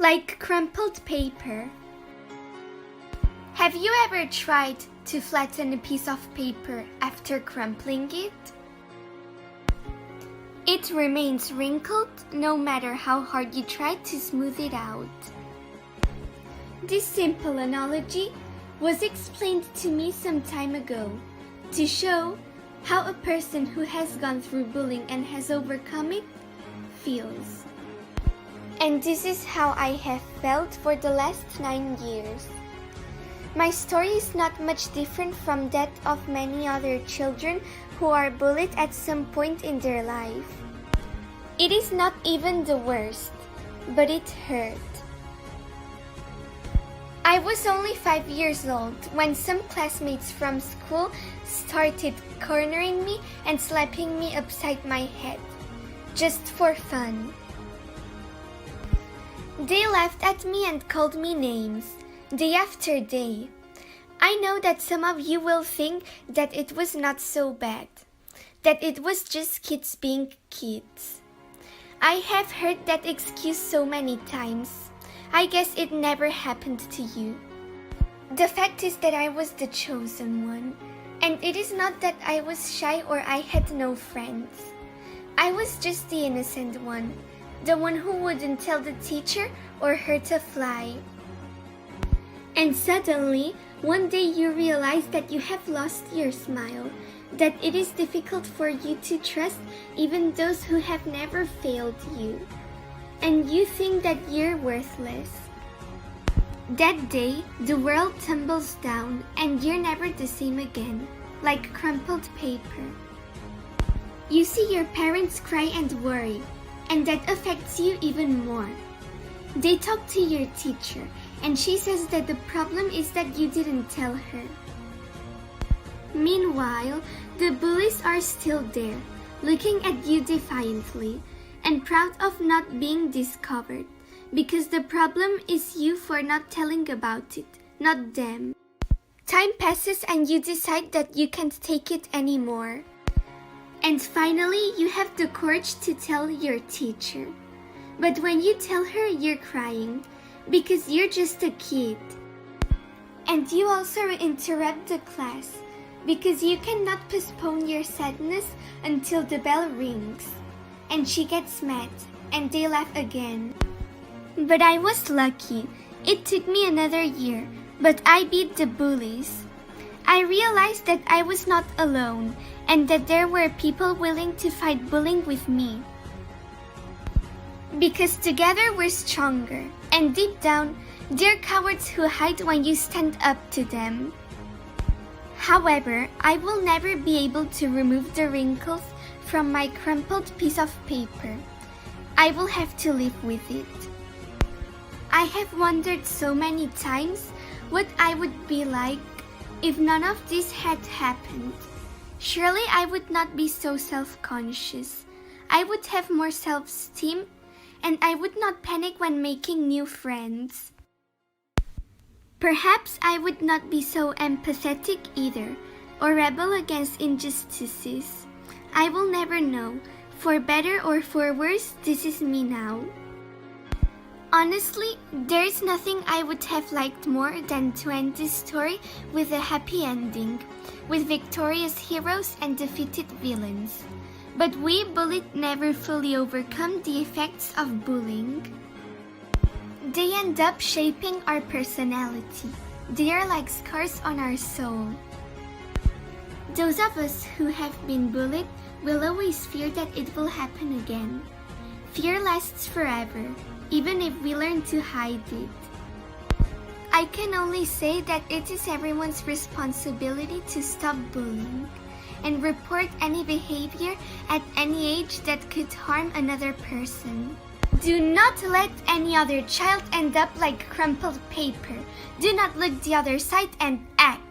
like crumpled paper. Have you ever tried to flatten a piece of paper after crumpling it? It remains wrinkled no matter how hard you try to smooth it out. This simple analogy was explained to me some time ago to show how a person who has gone through bullying and has overcome it feels. And this is how I have felt for the last 9 years. My story is not much different from that of many other children who are bullied at some point in their life. It is not even the worst, but it hurt. I was only 5 years old when some classmates from school started cornering me and slapping me upside my head, just for fun. They laughed at me and called me names, day after day. I know that some of you will think that it was not so bad, that it was just kids being kids. I have heard that excuse so many times. I guess it never happened to you. The fact is that I was the chosen one, and it is not that I was shy or I had no friends. I was just the innocent one, the one who wouldn't tell the teacher or hurt a fly. And suddenly, one day you realize that you have lost your smile, that it is difficult for you to trust even those who have never failed you. And you think that you're worthless. That day, the world tumbles down and you're never the same again, like crumpled paper. You see your parents cry and worry, and that affects you even more. They talk to your teacher, and she says that the problem is that you didn't tell her. Meanwhile, the bullies are still there, looking at you defiantly, and proud of not being discovered, because the problem is you for not telling about it, not them. Time passes and you decide that you can't take it anymore. And finally, you have the courage to tell your teacher. But when you tell her, you're crying, because you're just a kid. And you also interrupt the class, because you cannot postpone your sadness until the bell rings. And she gets mad, and they laugh again. But I was lucky. It took me another year, but I beat the bullies. I realized that I was not alone, and that there were people willing to fight bullying with me. Because together we're stronger, and deep down, they're cowards who hide when you stand up to them. However, I will never be able to remove the wrinkles from my crumpled piece of paper. I will have to live with it. I have wondered so many times what I would be like if none of this had happened. Surely I would not be so self-conscious. I would have more self-esteem, and I would not panic when making new friends. Perhaps I would not be so empathetic either, or rebel against injustices. I will never know. For better or for worse, this is me now. Honestly, there is nothing I would have liked more than to end this story with a happy ending, with victorious heroes and defeated villains. But we bullied never fully overcome the effects of bullying. They end up shaping our personality. They are like scars on our soul. Those of us who have been bullied will always fear that it will happen again. Fear lasts forever, even if we learn to hide it. I can only say that it is everyone's responsibility to stop bullying and report any behavior at any age that could harm another person. Do not let any other child end up like crumpled paper. Do not look the other side and act.